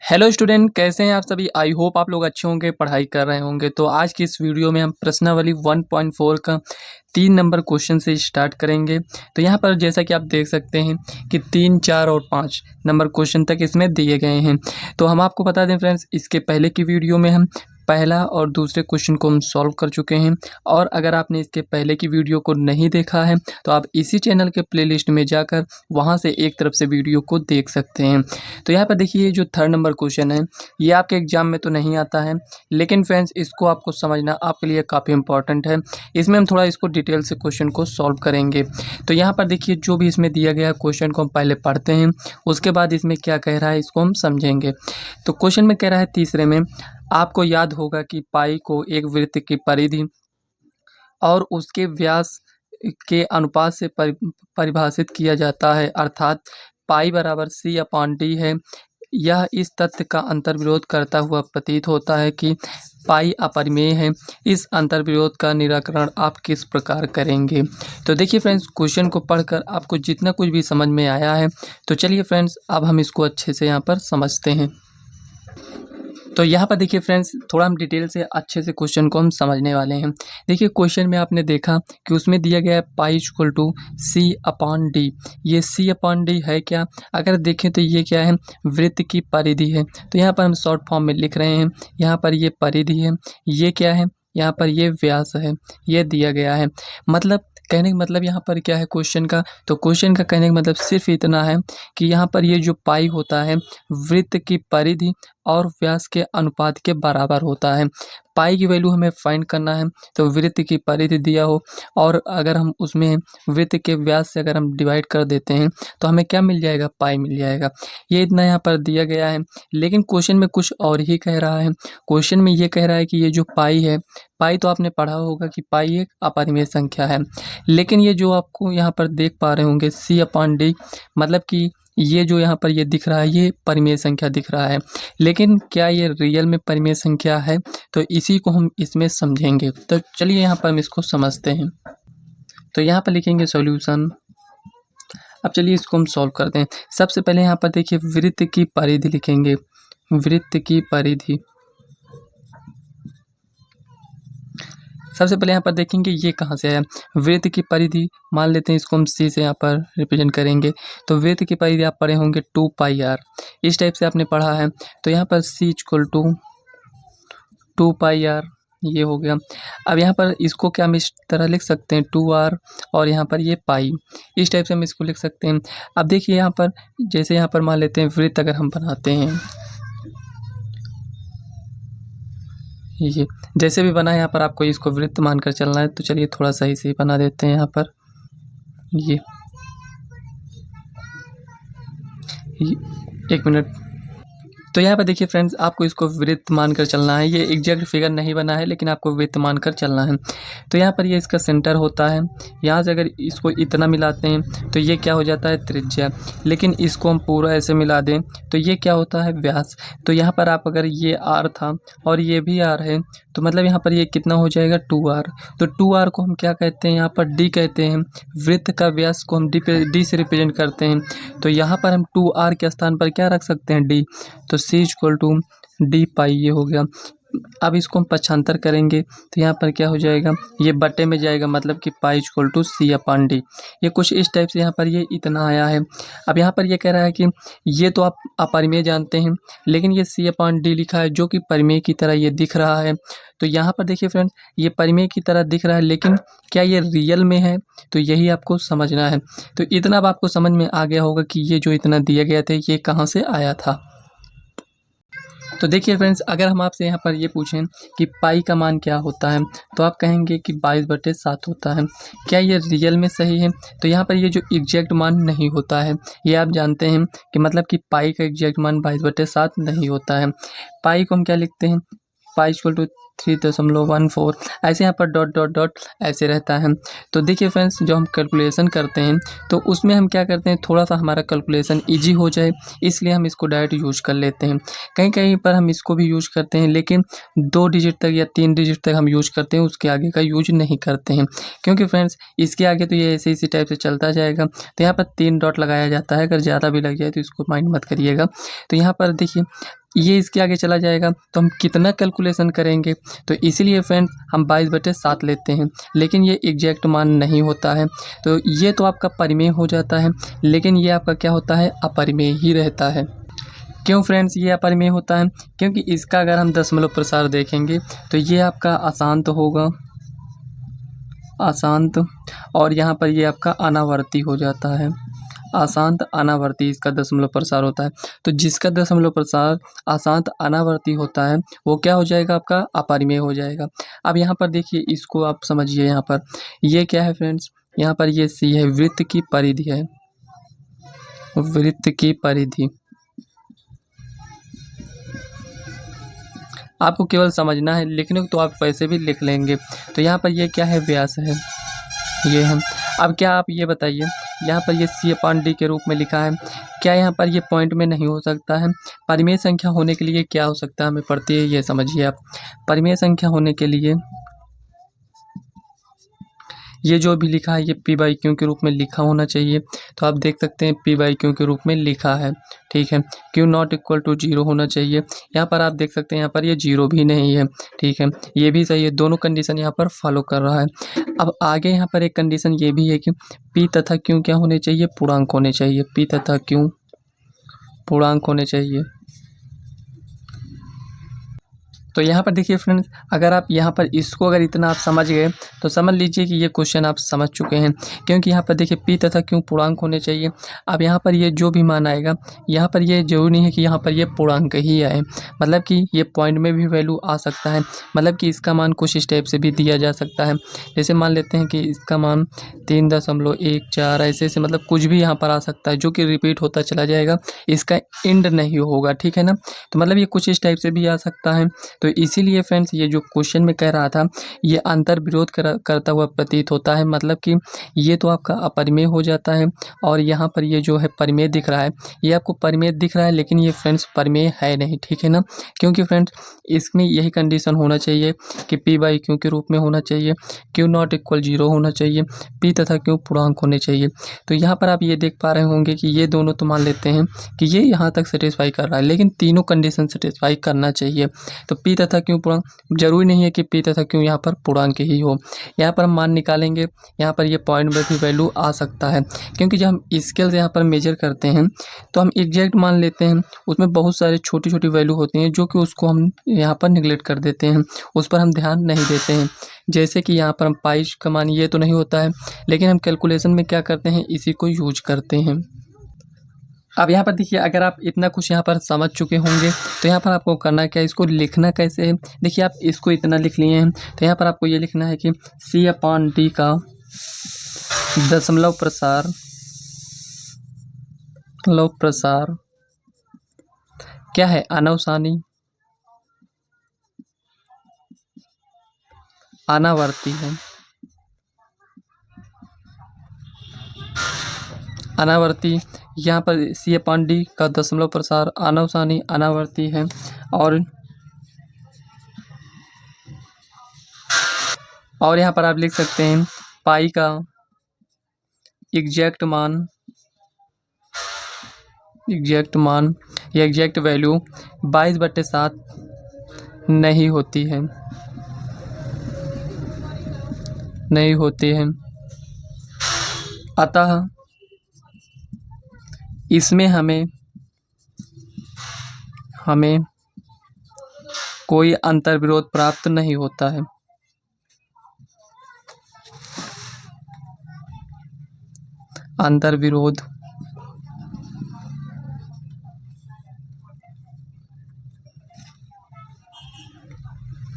Hello student, कैसे हैं आप सभी। आई होप आप लोग अच्छे होंगे, पढ़ाई कर रहे होंगे। तो आज की इस वीडियो में हम प्रश्नावली 1.4 का 3 नंबर क्वेश्चन से स्टार्ट करेंगे। तो यहाँ पर जैसा कि आप देख सकते हैं कि 3, 4 और 5 नंबर क्वेश्चन तक इसमें दिए गए हैं। तो हम आपको बता दें फ्रेंड्स, इसके पहले की वीडियो में हम पहला और दूसरे क्वेश्चन को हम सॉल्व कर चुके हैं। और अगर आपने इसके पहले की वीडियो को नहीं देखा है तो आप इसी चैनल के प्लेलिस्ट में जाकर वहाँ से एक तरफ से वीडियो को देख सकते हैं। तो यहाँ पर देखिए, जो 3 नंबर क्वेश्चन है ये आपके एग्जाम में तो नहीं आता है, लेकिन फ्रेंड्स इसको आपको समझना आपके लिए काफ़ी इंपॉर्टेंट है। इसमें हम थोड़ा इसको डिटेल से क्वेश्चन को सॉल्व करेंगे। तो यहाँ पर देखिए, जो भी इसमें दिया गया क्वेश्चन को हम पहले पढ़ते हैं, उसके बाद इसमें क्या कह रहा है इसको हम समझेंगे। तो क्वेश्चन में कह रहा है तीसरे में, आपको याद होगा कि पाई को एक वृत्त की परिधि और उसके व्यास के अनुपात से परिभाषित किया जाता है, अर्थात पाई बराबर C/D है। यह इस तथ्य का अंतर्विरोध करता हुआ प्रतीत होता है कि पाई अपरिमेय है। इस अंतर्विरोध का निराकरण आप किस प्रकार करेंगे। तो देखिए फ्रेंड्स, क्वेश्चन को पढ़कर आपको जितना कुछ भी समझ में आया है, तो चलिए फ्रेंड्स अब हम इसको अच्छे से यहाँ पर समझते हैं। तो यहाँ पर देखिए फ्रेंड्स, थोड़ा हम डिटेल से अच्छे से क्वेश्चन को हम समझने वाले हैं। देखिए क्वेश्चन में आपने देखा कि उसमें दिया गया है पाई इक्वल टू C/D। ये C/D है क्या? अगर देखें तो ये क्या है, वृत्त की परिधि है। तो यहाँ पर हम शॉर्ट फॉर्म में लिख रहे हैं, यहाँ पर ये परिधि है, ये क्या है, यहाँ पर ये व्यास है, ये दिया गया है। मतलब कहने का मतलब यहाँ पर क्या है क्वेश्चन का, तो क्वेश्चन का कहने का मतलब सिर्फ इतना है कि यहाँ पर ये जो पाई होता है वृत्त की परिधि और व्यास के अनुपात के बराबर होता है। पाई की वैल्यू हमें फाइंड करना है, तो वृत्त की परिधि दिया हो और अगर हम उसमें वृत्त के व्यास से अगर हम डिवाइड कर देते हैं तो हमें क्या मिल जाएगा, पाई मिल जाएगा। ये इतना यहाँ पर दिया गया है, लेकिन क्वेश्चन में कुछ और ही कह रहा है। क्वेश्चन में ये कह रहा है कि ये जो पाई है, पाई तो आपने पढ़ा होगा कि पाई एक अपरिमेय संख्या है, लेकिन ये जो आपको यहाँ पर देख पा रहे होंगे C/D, मतलब कि ये जो यहाँ पर ये दिख रहा है ये परिमेय संख्या दिख रहा है, लेकिन क्या ये रियल में परिमेय संख्या है, तो इसी को हम इसमें समझेंगे। तो चलिए यहाँ पर हम इसको समझते हैं। तो यहाँ पर लिखेंगे सॉल्यूशन। अब चलिए इसको हम सॉल्व करते हैं। सबसे पहले यहाँ पर देखिए वृत्त की परिधि लिखेंगे, वृत्त की परिधि। सबसे पहले यहाँ पर देखेंगे ये कहाँ से आया, वृत्त की परिधि मान लेते हैं, इसको हम C से यहाँ पर रिप्रेजेंट करेंगे। तो वृत्त की परिधि आप पढ़े होंगे 2πr, इस टाइप से आपने पढ़ा है। तो यहाँ पर C इक्वल टू 2πr, ये हो गया। अब यहाँ पर इसको क्या हम इस तरह लिख सकते हैं 2r और यहाँ पर ये पाई, इस टाइप से हम इसको लिख सकते हैं। अब देखिए यहाँ पर जैसे यहाँ पर मान लेते हैं वृत्त अगर हम बनाते हैं, ये जैसे भी बना है यहाँ पर आपको इसको वृत्त मानकर चलना है। तो चलिए थोड़ा सही से बना देते हैं यहाँ पर ये एक मिनट। तो यहाँ पर देखिए फ्रेंड्स, आपको इसको वृत्त मानकर चलना है। ये एग्जैक्ट फिगर नहीं बना है, लेकिन आपको वृत्त मानकर चलना है। तो यहाँ पर ये इसका सेंटर होता है, यहाँ से अगर इसको इतना मिलाते हैं तो ये क्या हो जाता है, त्रिज्या। लेकिन इसको हम पूरा ऐसे मिला दें तो ये क्या होता है, व्यास। तो यहाँ पर आप अगर ये r था और ये भी r है, तो मतलब यहाँ पर ये कितना हो जाएगा 2r। तो 2r को हम क्या कहते हैं, यहाँ पर d कहते हैं। वृत्त का व्यास को हम d से रिप्रेजेंट करते हैं। तो यहाँ पर हम 2r के स्थान पर क्या रख सकते हैं, d। तो C इक्वल टू D पाई, ये हो गया। अब इसको हम पक्षांतर करेंगे तो यहाँ पर क्या हो जाएगा, ये बटे में जाएगा, मतलब कि पाई इक्वल टू C/D। ये कुछ इस टाइप से यहाँ पर ये इतना आया है। अब यहाँ पर ये कह रहा है कि ये तो आप अपरिमेय जानते हैं, लेकिन ये C/D लिखा है जो कि परिमेय की तरह ये दिख रहा है। तो यहाँ पर देखिए फ्रेंड्स, ये परिमेय की तरह दिख रहा है, लेकिन क्या ये रियल में है, तो यही आपको समझना है। तो इतना अब आपको समझ में आ गया होगा कि ये जो इतना दिया गया था ये कहाँ से आया था। तो देखिए फ्रेंड्स, अगर हम आपसे यहाँ पर ये पूछें कि पाई का मान क्या होता है, तो आप कहेंगे कि 22/7 होता है। क्या ये रियल में सही है? तो यहाँ पर ये जो एग्जैक्ट मान नहीं होता है, ये आप जानते हैं कि मतलब कि पाई का एग्जैक्ट मान 22/7 नहीं होता है। पाई को हम क्या लिखते हैं, पाई इक्वल टू 3.14, ऐसे यहाँ पर डॉट डॉट डॉट ऐसे रहता है। तो देखिए फ्रेंड्स, जो हम कैलकुलेशन करते हैं तो उसमें हम क्या करते हैं, थोड़ा सा हमारा कैलकुलेशन इजी हो जाए, इसलिए हम इसको डायरेक्ट यूज कर लेते हैं। कहीं कहीं पर हम इसको भी यूज करते हैं, लेकिन 2 डिजिट तक या 3 डिजिट तक हम यूज करते हैं, उसके आगे का यूज नहीं करते हैं, क्योंकि फ्रेंड्स इसके आगे तो ये ऐसे इसी टाइप से चलता जाएगा। तो यहाँ पर 3 डॉट लगाया जाता है, अगर ज़्यादा भी लग जाए तो इसको माइंड मत करिएगा। तो यहाँ पर देखिए ये इसके आगे चला जाएगा तो हम कितना कैलकुलेशन करेंगे। तो इसीलिए फ्रेंड्स हम 22/7 लेते हैं, लेकिन ये एग्जैक्ट मान नहीं होता है। तो ये तो आपका परिमेय हो जाता है, लेकिन ये आपका क्या होता है, अपरिमेय ही रहता है। क्यों फ्रेंड्स ये अपरिमेय होता है, क्योंकि इसका अगर हम दशमलव प्रसार देखेंगे तो ये आपका अशांत होगा, अशांत, और यहाँ पर ये आपका अनावर्ती हो जाता है। अशांत अनावर्ती इसका दशमलव प्रसार होता है। तो जिसका दशमलव प्रसार अशांत अनावर्ती होता है वो क्या हो जाएगा, आपका अपरिमेय हो जाएगा। अब यहाँ पर देखिए, इसको आप समझिए, यहाँ पर ये क्या है फ्रेंड्स, यहाँ पर ये सी है, वृत्त की परिधि है, वृत्त की परिधि। आपको केवल समझना है, लिखने को तो आप वैसे भी लिख लेंगे। तो यहाँ पर ये क्या है, व्यास है, ये है। अब क्या आप ये बताइए, यहाँ पर ये C/D के रूप में लिखा है, क्या यहाँ पर ये पॉइंट में नहीं हो सकता है? परिमेय संख्या होने के लिए क्या हो सकता है, हमें पढ़ते हैं, ये समझिए आप। परिमेय संख्या होने के लिए ये जो भी लिखा है ये P/Q के रूप में लिखा होना चाहिए। तो आप देख सकते हैं P/Q के रूप में लिखा है, ठीक है। Q नॉट इक्वल टू 0 होना चाहिए। यहाँ पर आप देख सकते हैं, यहाँ पर ये 0 भी नहीं है, ठीक है, ये भी सही है। दोनों कंडीशन यहाँ पर फॉलो कर रहा है। अब आगे यहाँ पर एक कंडीशन ये भी है कि P तथा Q क्या होने चाहिए, पूर्णांक होने चाहिए। P तथा Q पूर्णांक होने चाहिए। तो यहाँ पर देखिए फ्रेंड्स, अगर आप यहाँ पर इसको अगर इतना आप समझ गए तो समझ लीजिए कि ये क्वेश्चन आप समझ चुके हैं, क्योंकि यहाँ पर देखिए P तथा Q पूर्णांक होने चाहिए। अब यहाँ पर ये जो भी मान आएगा, यहाँ पर ये जरूरी नहीं है कि यहाँ पर ये पूर्णांक ही आए, मतलब कि ये पॉइंट में भी वैल्यू आ सकता है, मतलब कि इसका मान कुछ इस टाइप से भी दिया जा सकता है। जैसे मान लेते हैं कि इसका मान 3.14, ऐसे मतलब कुछ भी यहाँ पर आ सकता है, जो कि रिपीट होता चला जाएगा, इसका एंड नहीं होगा, ठीक है ना। तो मतलब ये कुछ इस टाइप से भी आ सकता है। तो इसीलिए फ्रेंड्स ये जो क्वेश्चन में कह रहा था, ये अंतर विरोध करता हुआ प्रतीत होता है, मतलब कि ये तो आपका अपरिमेय हो जाता है, और यहाँ पर ये जो है परिमेय दिख रहा है, ये आपको परिमेय दिख रहा है, लेकिन ये फ्रेंड्स परिमेय है नहीं, ठीक है ना। क्योंकि फ्रेंड्स इसमें यही कंडीशन होना चाहिए कि P/Q के रूप में होना चाहिए, Q नॉट इक्वल 0 होना चाहिए, P तथा Q पूर्णांक होने चाहिए। तो यहाँ पर आप ये देख पा रहे होंगे कि ये दोनों तो मान लेते हैं कि ये यहाँ तक सेटिस्फाई कर रहा है, लेकिन तीनों कंडीशन सेटिस्फाई करना चाहिए। तो P तथा Q पूर्णांक, जरूरी नहीं है कि P तथा Q यहाँ पर पूर्णांक ही हो। यहाँ पर हम मान निकालेंगे, यहाँ पर ये पॉइंट में भी वैल्यू आ सकता है, क्योंकि जब हम स्केल से यहाँ पर मेजर करते हैं तो हम एग्जैक्ट मान लेते हैं, उसमें बहुत सारे छोटी छोटी वैल्यू होती हैं, जो कि उसको हम यहाँ पर निगलेक्ट कर देते हैं, उस पर हम ध्यान नहीं देते हैं। जैसे कि यहाँ पर हम पाई का मान ये तो नहीं होता है, लेकिन हम कैलकुलेशन में क्या करते हैं, इसी को यूज करते हैं। अब यहाँ पर देखिए, अगर आप इतना कुछ यहाँ पर समझ चुके होंगे तो यहाँ पर आपको करना क्या है, इसको लिखना कैसे है। देखिए आप इसको इतना लिख लिए हैं, तो यहाँ पर आपको ये लिखना है कि C/D का दशमलव प्रसार क्या है, अनावसानी, अनावर्ती है, अनावर्ती। यहाँ पर C/D का दशमलव प्रसार अनावसानी अनावर्ती है, और यहाँ पर आप लिख सकते हैं पाई का एग्जैक्ट मान या एग्जैक्ट वैल्यू 22/7 नहीं होती है, अतः इसमें हमें कोई अंतर्विरोध प्राप्त नहीं होता है। अंतर्विरोध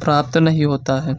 प्राप्त नहीं होता है।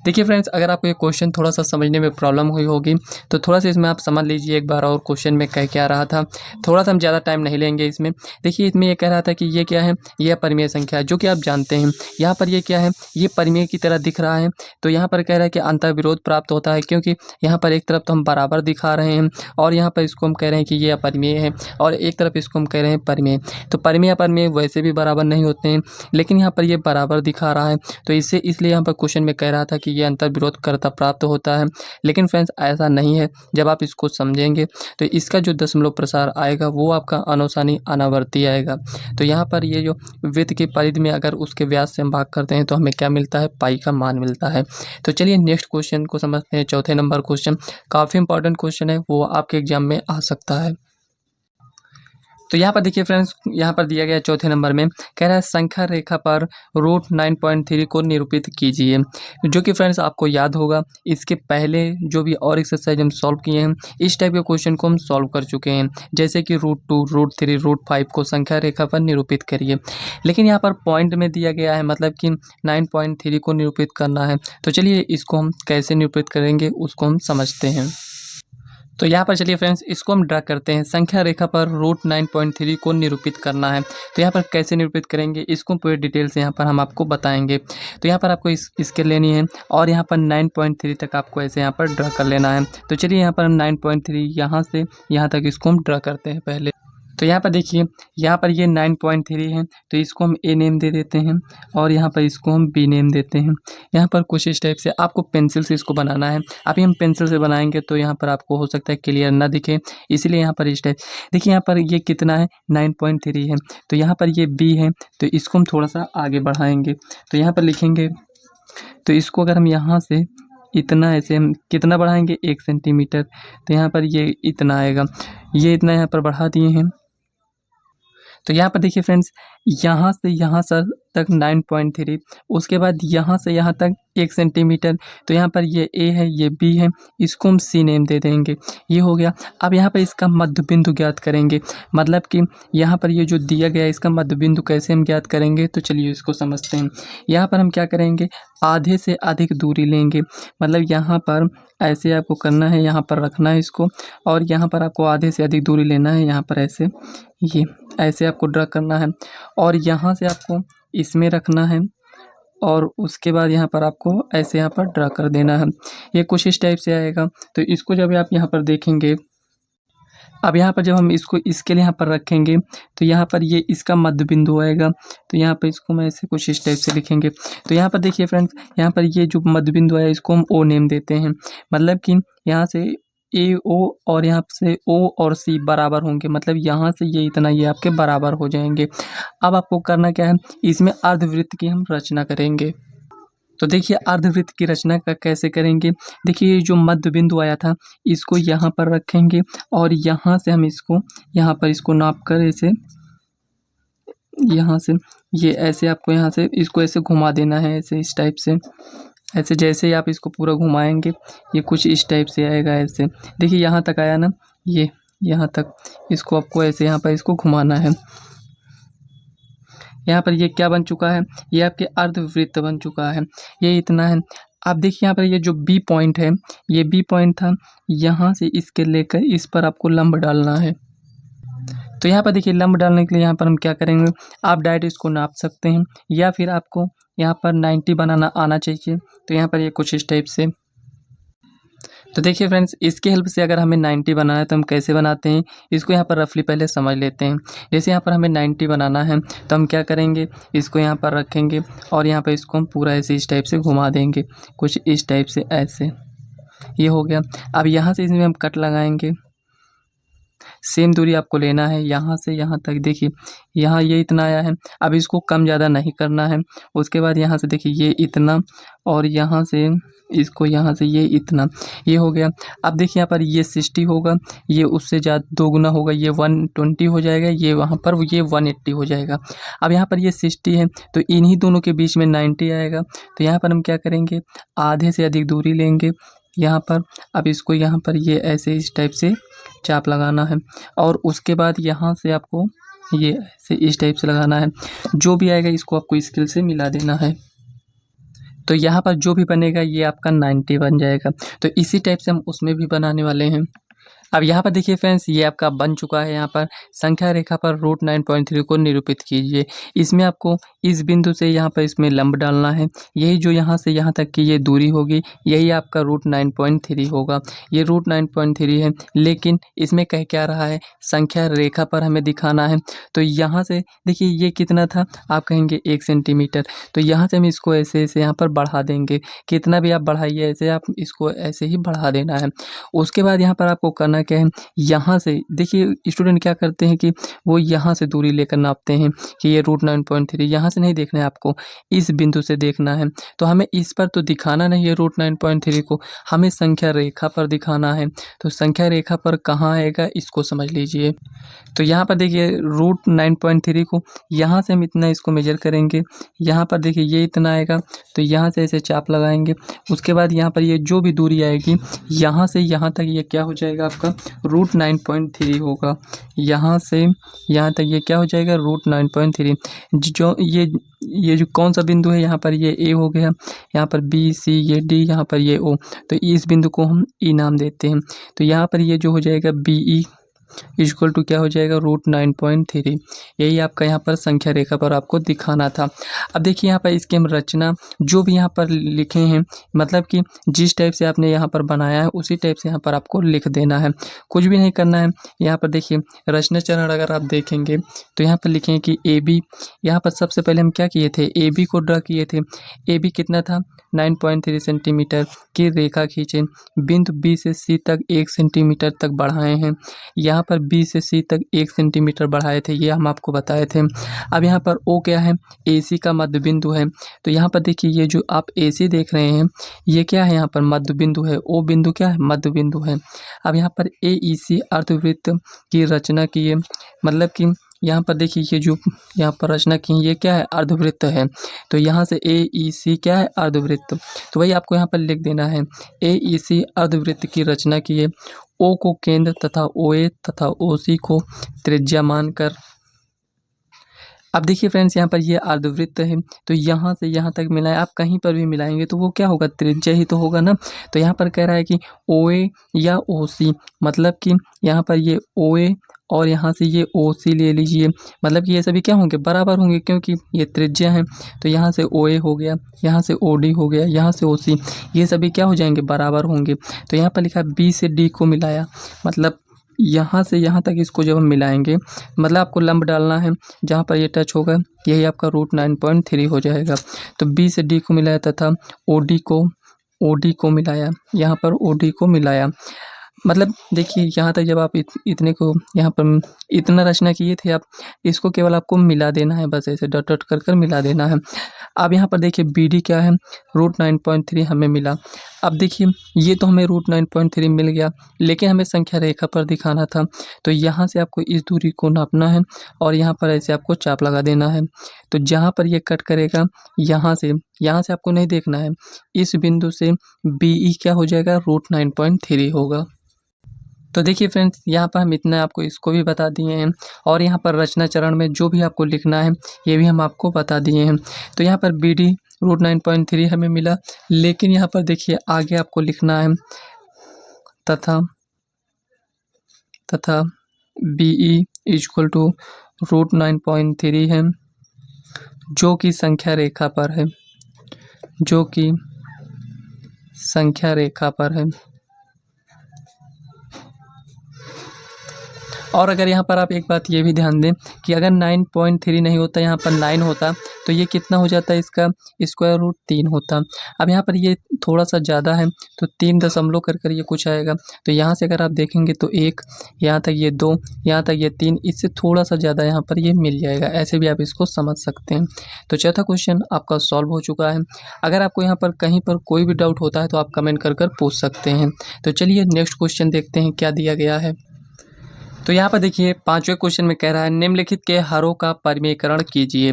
देखिए फ्रेंड्स, अगर आपको ये क्वेश्चन थोड़ा सा समझने में प्रॉब्लम हुई होगी तो थोड़ा सा इसमें आप समझ लीजिए एक बार, और क्वेश्चन में कह क्या रहा था। थोड़ा सा हम ज़्यादा टाइम नहीं लेंगे इसमें। देखिए इसमें ये कह रहा था कि ये क्या है, ये परिमेय संख्या, जो कि आप जानते हैं। यहाँ पर ये क्या है, ये परिमेय की तरह दिख रहा है। तो यहाँ पर कह रहा है कि अंतर्विरोध प्राप्त होता है, क्योंकि यहाँ पर एक तरफ तो हम बराबर दिखा रहे हैं, और यहाँ पर इसको हम कह रहे हैं कि ये अपरिमेय है, और एक तरफ इसको हम कह रहे हैं परिमेय। तो परिमेय अपरिमेय वैसे भी बराबर नहीं होते हैं, लेकिन यहाँ पर ये बराबर दिखा रहा है। तो इसलिए यहाँ पर क्वेश्चन में कह रहा था कि ये अंतर विरोध कर्ता प्राप्त होता है। लेकिन फ्रेंड्स ऐसा नहीं है, जब आप इसको समझेंगे तो इसका जो दशमलव प्रसार आएगा वो आपका अनुसानी अनावर्ती आएगा। तो यहाँ पर ये जो वृत्त की परिधि में अगर उसके व्यास से हम भाग करते हैं तो हमें क्या मिलता है, पाई का मान मिलता है। तो चलिए नेक्स्ट क्वेश्चन को समझते हैं। चौथे नंबर क्वेश्चन काफ़ी इंपॉर्टेंट क्वेश्चन है, वो आपके एग्जाम में आ सकता है। तो यहाँ पर देखिए फ्रेंड्स, यहाँ पर दिया गया है चौथे नंबर में, कह रहा है संख्या रेखा पर रूट 9.3 को निरूपित कीजिए। जो कि फ्रेंड्स आपको याद होगा, इसके पहले जो भी और एक्सरसाइज हम सॉल्व किए हैं इस टाइप के क्वेश्चन को हम सॉल्व कर चुके हैं, जैसे कि रूट 2, रूट 3, रूट 5 को संख्या रेखा पर निरूपित करिए। लेकिन यहाँ पर पॉइंट में दिया गया है, मतलब कि 9.3 को निरूपित करना है। तो चलिए इसको हम कैसे निरूपित करेंगे उसको हम समझते हैं। तो यहाँ पर चलिए फ्रेंड्स इसको हम ड्रा करते हैं। संख्या रेखा पर रूट 9.3 को निरूपित करना है। तो यहाँ पर कैसे निरूपित करेंगे इसको पूरे डिटेल से यहाँ पर हम आपको बताएंगे। तो यहाँ पर आपको इसके लेनी है और यहाँ पर 9.3 तक आपको ऐसे यहाँ पर ड्रा कर लेना है। तो चलिए यहाँ पर हम 9.3 यहाँ से यहाँ तक इसको हम ड्रा करते हैं पहले। तो यहाँ पर देखिए, यहाँ पर ये 9.3 है तो इसको हम ए नेम दे देते हैं और यहाँ पर इसको हम बी नेम देते हैं। यहाँ पर कुछ इस टाइप से आपको पेंसिल से इसको बनाना है। अभी हम पेंसिल से बनाएंगे तो यहाँ पर आपको हो सकता है क्लियर ना दिखे, इसलिए यहाँ पर इस टाइप देखिए। यहाँ पर ये कितना है, 9.3 है। तो यहाँ पर ये बी है तो इसको हम थोड़ा सा आगे बढ़ाएंगे। तो यहाँ पर लिखेंगे, तो इसको अगर हम यहाँ से इतना ऐसे हम कितना बढ़ाएंगे, 1 सेंटीमीटर। तो यहाँ पर ये इतना आएगा, ये इतना यहाँ पर बढ़ा दिए हैं। तो यहाँ पर देखिए फ्रेंड्स, यहाँ से यहाँ तक 9.3, उसके बाद यहाँ से यहाँ तक 1 सेंटीमीटर। तो यहाँ पर ये ए है, ये बी है, इसको हम सी नेम दे देंगे। ये हो गया। अब यहाँ पर इसका मध्य बिंदु ज्ञात करेंगे, मतलब कि यहाँ पर ये जो दिया गया है इसका मध्य बिंदु कैसे हम ज्ञात करेंगे। तो चलिए इसको समझते हैं। यहाँ पर हम क्या करेंगे, आधे से अधिक दूरी लेंगे, मतलब यहाँ पर ऐसे आपको करना है, यहाँ पर रखना है इसको, और यहाँ पर आपको आधे से अधिक दूरी लेना है। यहाँ पर ऐसे ये ऐसे आपको ड्रा करना है और यहाँ से आपको इसमें रखना है और उसके बाद यहाँ पर आपको ऐसे यहाँ पर ड्रा कर देना है। ये कुछ इस टाइप से आएगा। तो इसको जब आप यहाँ पर देखेंगे, अब यहाँ पर जब हम इसको इसके लिए यहाँ पर रखेंगे तो यहाँ पर ये इसका मध्य बिंदु आएगा। तो यहाँ पर इसको मैं ऐसे कुछ इस टाइप से लिखेंगे। तो यहाँ पर देखिए फ्रेंड्स, यहाँ पर ये जो मध्य बिंदु आया इसको हम ओ नेम देते हैं, मतलब कि यहाँ से ए ओ और यहाँ से ओ और सी बराबर होंगे, मतलब यहाँ से ये इतना ये आपके बराबर हो जाएंगे। अब आपको करना क्या है, इसमें अर्धवृत्त की हम रचना करेंगे। तो देखिए अर्धवृत्त की रचना का कैसे करेंगे, देखिए ये जो मध्य बिंदु आया था इसको यहाँ पर रखेंगे और यहाँ से हम इसको यहाँ पर इसको नाप कर ऐसे यहाँ से ये ऐसे आपको यहाँ से इसको ऐसे घुमा देना है, ऐसे इस टाइप से। ऐसे जैसे ही आप इसको पूरा घुमाएंगे ये कुछ इस टाइप से आएगा। ऐसे देखिए यहाँ तक आया ना, ये यहाँ तक, इसको आपको ऐसे यहाँ पर इसको घुमाना है। यहाँ पर ये क्या बन चुका है, ये आपके अर्धवृत्त बन चुका है। ये इतना है। आप देखिए यहाँ पर ये जो बी पॉइंट है, ये बी पॉइंट था, यहाँ से इसके लेकर इस पर आपको लंब डालना है। तो यहाँ पर देखिए लंब डालने के लिए यहाँ पर हम क्या करेंगे, आप डायरेक्ट इसको नाप सकते हैं या फिर आपको यहाँ पर 90 बनाना आना चाहिए। तो यहाँ पर ये कुछ इस टाइप से। तो देखिए फ्रेंड्स, इसके हेल्प से अगर हमें 90 बनाना है तो हम कैसे बनाते हैं इसको यहाँ पर रफली पहले समझ लेते हैं। जैसे यहाँ पर हमें 90 बनाना है तो हम क्या करेंगे, इसको यहाँ पर रखेंगे और यहाँ पर इसको हम पूरा ऐसे इस टाइप से घुमा देंगे, कुछ इस टाइप से ऐसे। ये हो गया। अब यहाँ से इसमें हम कट लगाएंगे। सेम दूरी आपको लेना है यहाँ से यहाँ तक। देखिए यहाँ ये इतना आया है, अब इसको कम ज़्यादा नहीं करना है। उसके बाद यहाँ से देखिए ये इतना और यहाँ से इसको यहाँ से ये इतना, ये हो गया। अब देखिए यहाँ पर ये 60 होगा, ये उससे ज़्यादा दोगुना होगा, ये 120 हो जाएगा, ये वहाँ पर ये 180 हो जाएगा। अब यहाँ पर ये 60 है तो इन्हीं दोनों के बीच में 90 आएगा। तो यहाँ पर हम क्या करेंगे, आधे से अधिक दूरी लेंगे यहाँ पर। अब इसको यहाँ पर ये ऐसे इस टाइप से चाप लगाना है और उसके बाद यहाँ से आपको ये ऐसे इस टाइप से लगाना है। जो भी आएगा इसको आपको स्केल से मिला देना है। तो यहाँ पर जो भी बनेगा ये आपका 90 बन जाएगा। तो इसी टाइप से हम उसमें भी बनाने वाले हैं। अब यहाँ पर देखिए फ्रेंड्स, ये आपका बन चुका है। यहाँ पर संख्या रेखा पर रूट 9.3 को निरूपित कीजिए। इसमें आपको इस बिंदु से यहाँ पर इसमें लंब डालना है। यही जो यहाँ से यहाँ तक की ये दूरी होगी, यही आपका रूट 9.3 होगा। ये रूट 9.3 है, लेकिन इसमें कह क्या रहा है, संख्या रेखा पर हमें दिखाना है। तो यहाँ से देखिए ये कितना था, आप कहेंगे 1 सेंटीमीटर। तो यहाँ से हम इसको ऐसे ऐसे यहाँ पर बढ़ा देंगे। कितना भी आप बढ़ाइए, ऐसे आप इसको ऐसे ही बढ़ा देना है। उसके बाद यहाँ पर आपको करना क्या है, यहाँ से देखिए स्टूडेंट क्या करते हैं कि वो यहाँ से दूरी लेकर नापते हैं कि ये रूट 9.3, यहाँ से नहीं देखना है आपको, इस बिंदु से देखना है। तो हमें इस पर तो दिखाना नहीं है रूट 9.3 को, हमें संख्या रेखा पर दिखाना है। तो संख्या रेखा पर कहाँ आएगा, इसको समझ लीजिए। तो यहाँ पर देखिए रूट 9.3 को यहाँ से हम इतना इसको मेजर करेंगे। यहाँ पर देखिए ये इतना आएगा, तो यहाँ से ऐसे चाप लगाएंगे। उसके बाद यहाँ पर ये जो भी दूरी आएगी, यहाँ से यहाँ तक ये क्या हो जाएगा, आपका रूट 9.3 होगा। यहाँ से यहाँ तक ये क्या हो जाएगा, रूट 9.3। जो ये जो कौन सा बिंदु है, यहाँ पर ये ए हो गया, यहाँ पर बी सी, ये डी, यहाँ पर ये ओ। तो इस बिंदु को हम ई नाम देते हैं। तो यहाँ पर ये जो हो जाएगा बी ई इक्वल टू क्या हो जाएगा, रूट 9.3। यही आपका यहाँ पर संख्या रेखा पर आपको दिखाना था। अब देखिए यहाँ पर इसकी हम रचना जो भी यहाँ पर लिखे हैं, मतलब कि जिस टाइप से आपने यहाँ पर बनाया है उसी टाइप से यहाँ पर आपको लिख देना है, कुछ भी नहीं करना है। यहाँ पर देखिए रचना चरण अगर आप देखेंगे तो यहाँ पर लिखें कि ए बी, यहाँ पर सबसे पहले हम क्या किए थे, ए बी को ड्रा किए थे। ए बी कितना था, 9.3 सेंटीमीटर की रेखा खींचे। बिंदु बी से सी तक 1 सेंटीमीटर तक बढ़ाए हैं। यहाँ पर बी से सी तक 1 सेंटीमीटर बढ़ाए थे, ये हम आपको बताए थे। अब यहाँ पर ओ क्या है, ए सी का मध्य बिंदु है। तो यहाँ पर देखिए ये जो आप ए सी देख रहे हैं, ये क्या है, यहाँ पर मध्य बिंदु है। ओ बिंदु क्या है, मध्य बिंदु है। अब यहाँ पर ए ई सी अर्धवृत्त की रचना की है, मतलब कि यहाँ पर देखिए ये जो यहाँ पर रचना की ये क्या है, अर्धवृत्त है। तो यहाँ से ए ई सी क्या है, अर्धवृत्त। तो वही आपको यहाँ पर लिख देना है, ए ई सी अर्धवृत्त की रचना की है। ओ को केंद्र तथा ओ ए तथा ओ सी को त्रिज्या मानकर। अब देखिए फ्रेंड्स, यहाँ पर ये अर्धवृत्त है, तो यहाँ से यहाँ तक मिलाएं, आप कहीं पर भी मिलाएंगे तो वो क्या होगा, त्रिज्या ही तो होगा ना। तो यहाँ पर कह रहा है कि ओ ए या ओ सी, मतलब कि यहाँ पर ये ओ ए और यहाँ से ये ओ सी ले लीजिए, मतलब कि ये सभी क्या होंगे, बराबर होंगे, क्योंकि ये त्रिज्या है। तो यहाँ से ओ ए हो गया, यहाँ से ओ डी हो गया, यहाँ से ओ सी, ये सभी क्या हो जाएंगे, बराबर होंगे। तो यहाँ पर लिखा बी से डी को मिलाया, मतलब यहाँ से यहाँ तक इसको जब हम मिलाएंगे, मतलब आपको लंब डालना है, जहाँ पर ये टच होगा यही आपका रूट 9.3 हो जाएगा। तो बी से डी को मिलाया तथा ओ डी को मिलाया, यहाँ पर ओ डी को मिलाया। मतलब देखिए यहाँ तक जब आप इतने को यहाँ पर इतना रचना किए थे, आप इसको केवल आपको मिला देना है, बस ऐसे डॉट डॉट कर मिला देना है। अब यहाँ पर देखिए बी डी क्या है, रूट 9.3 हमें मिला। अब देखिए ये तो हमें रूट 9.3 मिल गया, लेकिन हमें संख्या रेखा पर दिखाना था। तो यहाँ से आपको इस दूरी को नापना है और यहाँ पर ऐसे आपको चाप लगा देना है। तो जहाँ पर ये कट करेगा, यहाँ से आपको नहीं देखना है, इस बिंदु से बी ई क्या हो जाएगा, रूट 9.3 होगा। तो देखिए फ्रेंड्स, यहाँ पर हम इतना आपको इसको भी बता दिए हैं, और यहाँ पर रचना चरण में जो भी आपको लिखना है ये भी हम आपको बता दिए हैं। तो यहाँ पर बी डी रूट 9.3 हमें मिला, लेकिन यहाँ पर देखिए आगे आपको लिखना है तथा B E equal to root 9.3 है, जो कि संख्या रेखा पर है, जो कि संख्या रेखा पर है। और अगर यहाँ पर आप एक बात ये भी ध्यान दें कि अगर 9.3 नहीं होता, यहाँ पर 9 होता, तो ये कितना हो जाता है, इसका स्क्वायर रूट 3 होता। अब यहाँ पर ये थोड़ा सा ज़्यादा है, तो 3 दशमलव कर ये कुछ आएगा। तो यहाँ से अगर आप देखेंगे तो 1, यहाँ तक ये 2, यहाँ तक ये 3, इससे थोड़ा सा ज़्यादा यहाँ पर ये मिल जाएगा। ऐसे भी आप इसको समझ सकते हैं। तो चौथा क्वेश्चन आपका सॉल्व हो चुका है। अगर आपको यहाँ पर कहीं पर कोई भी डाउट होता है तो आप कमेंट कर पूछ सकते हैं। तो चलिए नेक्स्ट क्वेश्चन देखते हैं क्या दिया गया है। तो यहाँ पर देखिए 5वें क्वेश्चन में कह रहा है निम्नलिखित के हरों का परिमेयकरण कीजिए।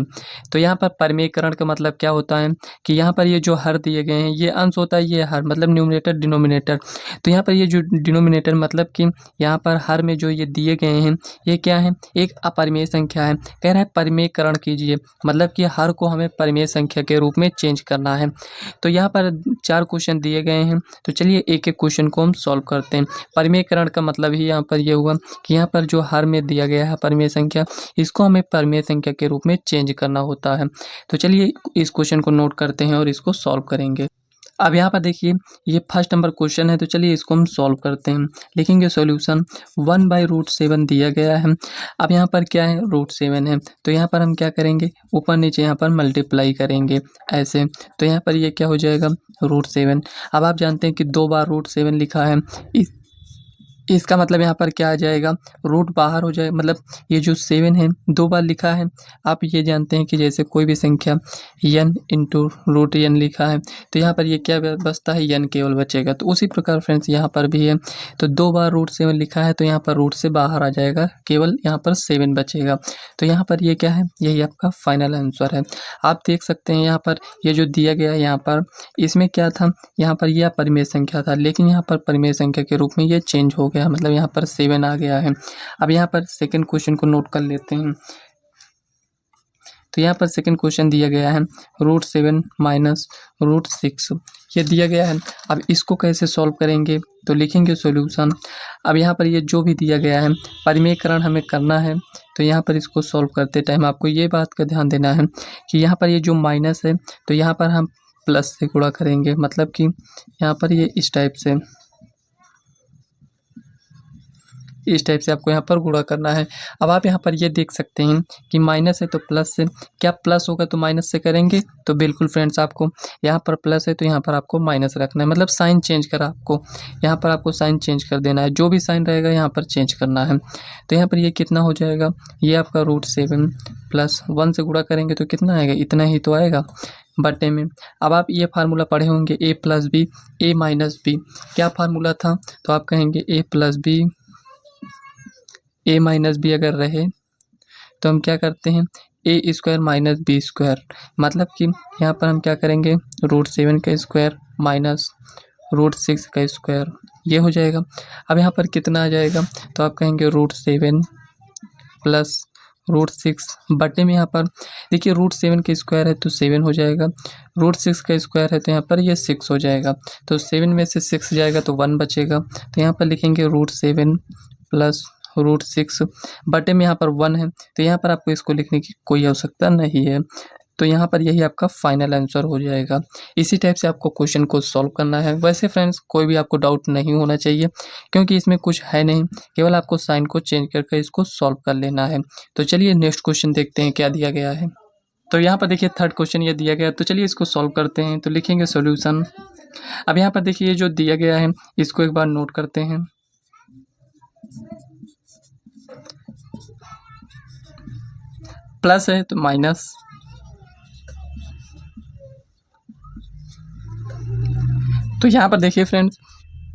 तो यहाँ पर परिमेयकरण का मतलब क्या होता है कि यहाँ पर ये जो हर दिए गए हैं ये अंश होता है, ये हर मतलब न्यूमरेटर डिनोमिनेटर। तो यहाँ पर ये जो डिनोमिनेटर मतलब कि यहाँ पर हर में जो ये दिए गए हैं ये क्या है, एक अपरिमेय संख्या है। कह रहा है परिमेयकरण कीजिए मतलब कि हर को हमें परिमेय संख्या के रूप में चेंज करना है। तो यहाँ पर 4 क्वेश्चन दिए गए हैं, तो चलिए एक एक क्वेश्चन को हम सॉल्व करते हैं। परिमेयकरण का मतलब ही यहाँ पर ये हुआ कि यहाँ पर जो हर में दिया गया है परिमेय संख्या, इसको हमें परिमेय संख्या के रूप में चेंज करना होता है। तो चलिए इस क्वेश्चन को नोट करते हैं और इसको सॉल्व करेंगे। अब यहाँ पर देखिए ये फर्स्ट नंबर क्वेश्चन है, तो चलिए इसको हम सॉल्व करते हैं। लिखेंगे सॉल्यूशन 1/√7 दिया गया है। अब यहाँ पर क्या है, √7 है, तो यहाँ पर हम क्या करेंगे, ऊपर नीचे यहाँ पर मल्टीप्लाई करेंगे ऐसे। तो यहाँ पर ये क्या हो जाएगा, √7। अब आप जानते हैं कि 2 बार √7 लिखा है, इसका मतलब यहाँ पर क्या आ जाएगा, रूट बाहर हो जाए, मतलब ये जो 7 है 2 बार लिखा है। आप ये जानते हैं कि जैसे कोई भी संख्या n इंटू √n लिखा है तो यहाँ पर ये क्या बचता है, n केवल बचेगा। तो उसी प्रकार फ्रेंड्स यहाँ पर भी है, तो 2 बार √7 लिखा है तो यहाँ पर रूट से बाहर आ जाएगा, केवल यहाँ पर 7 बचेगा। तो यहाँ पर ये क्या है, यही आपका फाइनल आंसर है। आप देख सकते हैं यहाँ पर ये जो दिया गया है, यहाँ पर इसमें क्या था, यहाँ पर यह परिमेय संख्या था, लेकिन यहाँ पर परिमेय संख्या के रूप में ये चेंज हो गया, मतलब यहाँ पर 7 आ गया है। अब यहाँ पर सेकंड क्वेश्चन को नोट कर लेते हैं। तो यहाँ पर सेकंड क्वेश्चन दिया गया है √7 माइनस √6 ये दिया गया है। अब इसको कैसे सॉल्व करेंगे, तो लिखेंगे सॉल्यूशन। अब यहाँ पर ये जो भी दिया गया है परिमेयकरण हमें करना है, तो यहाँ पर इसको सॉल्व करते टाइम आपको ये बात का ध्यान देना है कि यहाँ पर ये जो माइनस है तो यहाँ पर हम प्लस से गुणा करेंगे, मतलब कि यहाँ पर ये इस टाइप से आपको यहाँ पर गुणा करना है। अब आप यहाँ पर ये देख सकते हैं कि माइनस है तो प्लस से, क्या प्लस होगा तो माइनस से करेंगे, तो बिल्कुल फ्रेंड्स आपको यहाँ पर प्लस है तो यहाँ पर आपको माइनस रखना है, मतलब साइन चेंज करा आपको, यहाँ पर आपको साइन चेंज कर देना है, जो भी साइन रहेगा यहाँ पर चेंज करना है। तो यहाँ पर ये कितना हो जाएगा, ये आपका √7 प्लस 1 से गुणा करेंगे तो कितना आएगा, इतना ही तो आएगा बटे में। अब आप ये फार्मूला पढ़े होंगे a + b a - b, क्या फार्मूला था, तो आप कहेंगे a + b a - b अगर रहे तो हम क्या करते हैं, a² - b², मतलब कि यहाँ पर हम क्या करेंगे, √7 का स्क्वायर माइनस √6 का स्क्वायर, ये हो जाएगा। अब यहाँ पर कितना आ जाएगा, तो आप कहेंगे √7 प्लस √6 बटे में, यहाँ पर देखिए √7 का स्क्वायर है तो 7 हो जाएगा, √6 का स्क्वायर है तो यहाँ पर ये 6 हो जाएगा, तो 7 में से 6 जाएगा तो 1 बचेगा। तो यहाँ पर लिखेंगे √7 प्लस √6 बटे में यहाँ पर 1 है, तो यहाँ पर आपको इसको लिखने की कोई आवश्यकता नहीं है। तो यहाँ पर यही आपका फाइनल आंसर हो जाएगा। इसी टाइप से आपको क्वेश्चन को सॉल्व करना है। वैसे फ्रेंड्स कोई भी आपको डाउट नहीं होना चाहिए, क्योंकि इसमें कुछ है नहीं, केवल आपको साइन को चेंज करके इसको सॉल्व कर लेना है। तो चलिए नेक्स्ट क्वेश्चन देखते हैं क्या दिया गया है। तो यहाँ पर देखिए थर्ड क्वेश्चन ये दिया गया है, तो चलिए इसको सॉल्व करते हैं। तो लिखेंगे सॉल्यूशन। अब यहाँ पर देखिए जो दिया गया है इसको एक बार नोट करते हैं। प्लस है तो माइनस, तो यहाँ पर देखिए फ्रेंड्स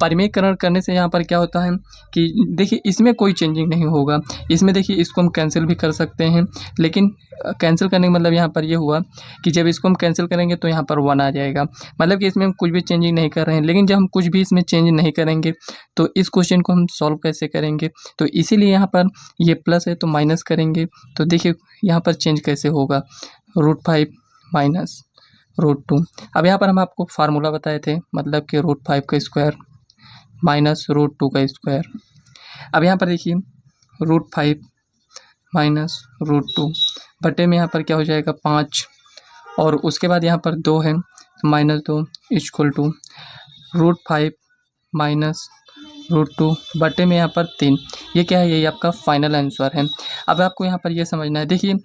परिमेयकरण करने से यहाँ पर क्या होता है कि देखिए इसमें कोई चेंजिंग नहीं होगा। इसमें देखिए इसको हम कैंसिल भी कर सकते हैं, लेकिन कैंसिल करने का मतलब यहाँ पर ये हुआ कि जब इसको हम कैंसिल करेंगे तो यहाँ पर 1 आ जाएगा, मतलब कि इसमें हम कुछ भी चेंजिंग नहीं कर रहे हैं। लेकिन जब हम कुछ भी इसमें चेंज नहीं करेंगे तो इस क्वेश्चन को हम सॉल्व कैसे करेंगे, तो इसीलिए यहाँ पर ये प्लस है तो माइनस करेंगे। तो देखिए यहाँ पर चेंज कैसे होगा, √5 माइनस √2। अब यहाँ पर हम आपको फार्मूला बताए थे, मतलब कि √5 का स्क्वायर माइनस √2 का स्क्वायर। अब यहाँ पर देखिए √5 माइनस √2 बटे में यहाँ पर क्या हो जाएगा 5, और उसके बाद यहाँ पर 2 है तो -2 = √5 माइनस √2 बटे में यहाँ पर 3। ये क्या है, यही आपका फाइनल आंसर है। अब आपको यहाँ पर ये समझना है, देखिए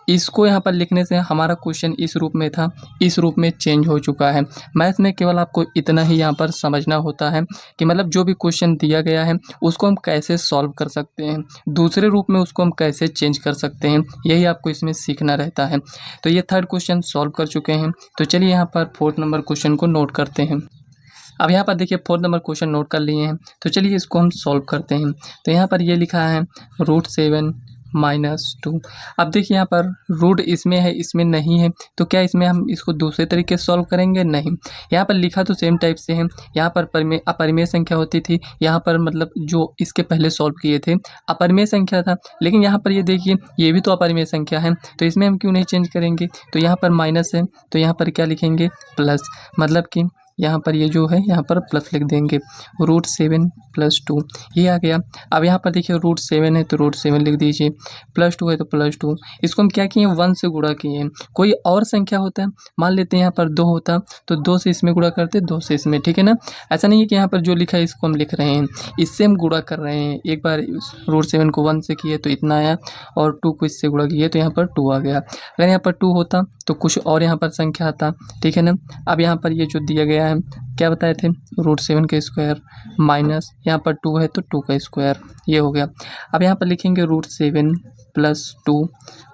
इसको यहाँ पर लिखने से हमारा क्वेश्चन इस रूप में था, इस रूप में चेंज हो चुका है। मैथ में केवल आपको इतना ही यहाँ पर समझना होता है कि मतलब जो भी क्वेश्चन दिया गया है उसको हम कैसे सॉल्व कर सकते हैं, दूसरे रूप में उसको हम कैसे चेंज कर सकते हैं, यही आपको इसमें सीखना रहता है। तो ये थर्ड क्वेश्चन सॉल्व कर चुके हैं। तो चलिए यहाँ पर फोर्थ नंबर क्वेश्चन को नोट करते हैं। अब यहाँ पर देखिए 4 नंबर क्वेश्चन नोट कर लिए हैं, तो चलिए इसको हम सॉल्व करते हैं। तो यहाँ पर ये लिखा है √7 - 2। अब देखिए यहाँ पर रूट इसमें है, इसमें नहीं है, तो क्या इसमें हम इसको दूसरे तरीके से सॉल्व करेंगे? नहीं। यहाँ पर लिखा तो सेम टाइप से है, यहाँ पर अपरिमेय संख्या होती थी, यहाँ पर मतलब जो इसके पहले सॉल्व किए थे अपरिमेय संख्या था, लेकिन यहाँ पर ये देखिए ये भी तो अपरिमेय संख्या है, तो इसमें हम क्यों नहीं चेंज करेंगे? तो यहाँ पर माइनस है, तो यहाँ पर क्या लिखेंगे? प्लस, मतलब कि यहाँ पर ये जो है यहाँ पर प्लस लिख देंगे। √7 + 2 ये आ गया। अब यहाँ पर देखिए √7 है तो √7 लिख दीजिए, +2 है तो +2। इसको हम क्या किए? 1 से गुणा किए। कोई और संख्या होता है, मान लेते हैं यहाँ पर 2 होता तो 2 से इसमें गुणा करते, 2 से इसमें, ठीक है ना। ऐसा नहीं है कि यहाँ पर जो लिखा है इसको हम लिख रहे हैं, इससे हम गुणा कर रहे हैं। एक बार √7 को 1 से किए तो इतना आया, और 2 को इससे गुणा किए तो यहाँ पर 2 आ गया। अगर यहाँ पर 2 होता तो कुछ और यहाँ पर संख्या आता, ठीक है ना। अब यहाँ पर ये जो दिया गया है क्या बताए थे? √7 का स्क्वायर माइनस यहाँ पर 2 है तो 2 का स्क्वायर, ये हो गया। अब यहाँ पर लिखेंगे √7 + 2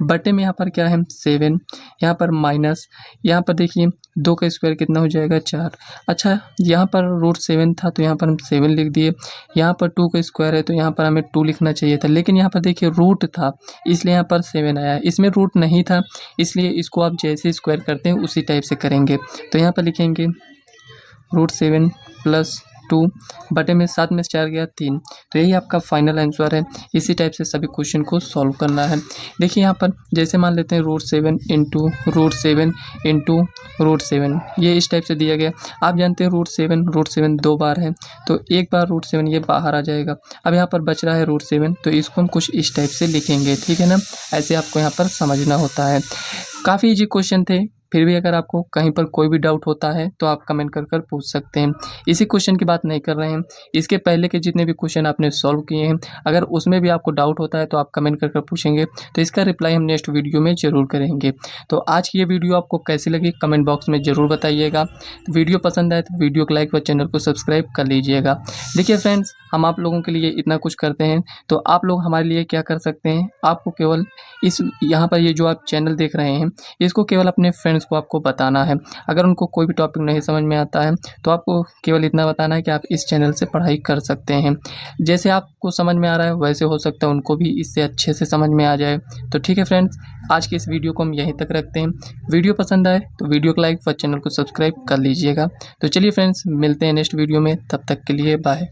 बटे में यहाँ पर क्या है? 7, यहाँ पर माइनस, यहाँ पर देखिए 2 का स्क्वायर कितना हो जाएगा? 4। अच्छा, यहाँ पर √7 था तो यहाँ पर हम 7 लिख दिए, यहाँ पर 2 का स्क्वायर है तो यहाँ पर हमें 2 लिखना चाहिए था, लेकिन यहाँ पर देखिए रूट था इसलिए यहाँ पर 7 आया। इसमें रूट नहीं था, इसलिए इसको आप जैसे स्क्वायर करते हैं उसी टाइप से करेंगे। तो यहाँ पर लिखेंगे √7 + 2 बटे में 7 में 4 गया 3। तो यही आपका फाइनल आंसर है। इसी टाइप से सभी क्वेश्चन को सॉल्व करना है। देखिए यहाँ पर जैसे मान लेते हैं √7 × √7 × √7, ये इस टाइप से दिया गया। आप जानते हैं √7 2 बार है, तो एक बार √7 ये बाहर आ जाएगा। अब यहाँ पर बच रहा है √7, तो इसको हम कुछ इस टाइप से लिखेंगे, ठीक है ना। ऐसे आपको यहाँ पर समझना होता है। काफ़ी इजी क्वेश्चन थे, फिर भी अगर आपको कहीं पर कोई भी डाउट होता है तो आप कमेंट कर पूछ सकते हैं। इसी क्वेश्चन की बात नहीं कर रहे हैं, इसके पहले के जितने भी क्वेश्चन आपने सॉल्व किए हैं, अगर उसमें भी आपको डाउट होता है तो आप कमेंट कर पूछेंगे, तो इसका रिप्लाई हम नेक्स्ट वीडियो में ज़रूर करेंगे। तो आज की ये वीडियो आपको कैसी लगी कमेंट बॉक्स में ज़रूर बताइएगा। वीडियो पसंद आए तो वीडियो को लाइक व चैनल को सब्सक्राइब कर लीजिएगा। देखिए फ्रेंड्स, हम आप लोगों के लिए इतना कुछ करते हैं, तो आप लोग हमारे लिए क्या कर सकते हैं? आपको केवल इस यहाँ पर ये जो आप चैनल देख रहे हैं, इसको केवल अपने फ्रेंड्स को आपको बताना है। अगर उनको कोई भी टॉपिक नहीं समझ में आता है तो आपको केवल इतना बताना है कि आप इस चैनल से पढ़ाई कर सकते हैं। जैसे आपको समझ में आ रहा है वैसे हो सकता है उनको भी इससे अच्छे से समझ में आ जाए। तो ठीक है फ्रेंड्स, आज की इस वीडियो को हम यहीं तक रखते हैं। वीडियो पसंद आए तो वीडियो को लाइक व चैनल को सब्सक्राइब कर लीजिएगा। तो चलिए फ्रेंड्स, मिलते हैं नेक्स्ट वीडियो में, तब तक के लिए बाय।